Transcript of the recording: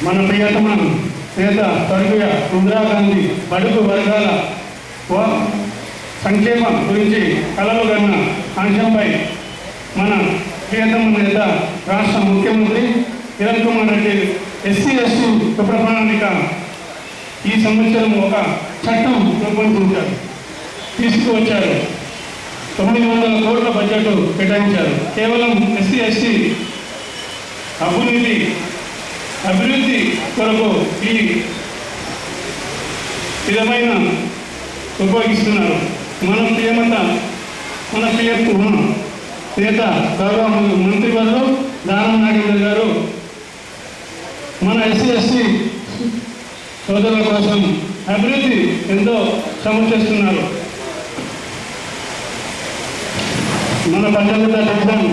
మన ప్రియతమ నేత స్వర్గీయ ఇందిరాగాంధీ బడుగు వర్గాల సంక్షేమం గురించి కలలు కన్న అంశంపై మన ప్రియతమ నేత రాష్ట్ర ముఖ్యమంత్రి కిరణ్ కుమార్ రెడ్డి ఎస్సీ ఎస్టీ ఉప ప్రణాళిక ఈ సంవత్సరం ఒక చట్టం రూపొందించారు, తీసుకువచ్చారు. 900 కోట్ల బడ్జెట్ కేటాయించారు. కేవలం ఎస్సీ ఎస్టీ అభివృద్ధి కొరకు ఈ విధమైన ఉపయోగిస్తున్నారు. మన ప్రియతమ నేత గౌరవ మంత్రివర్యులు దానం నాగేంద్ర గారు మన ఎస్సీ ఎస్టీ సోదరుల కోసం అభివృద్ధి ఎంతో సమర్చిస్తున్నారు. మన 18వ డివిజన్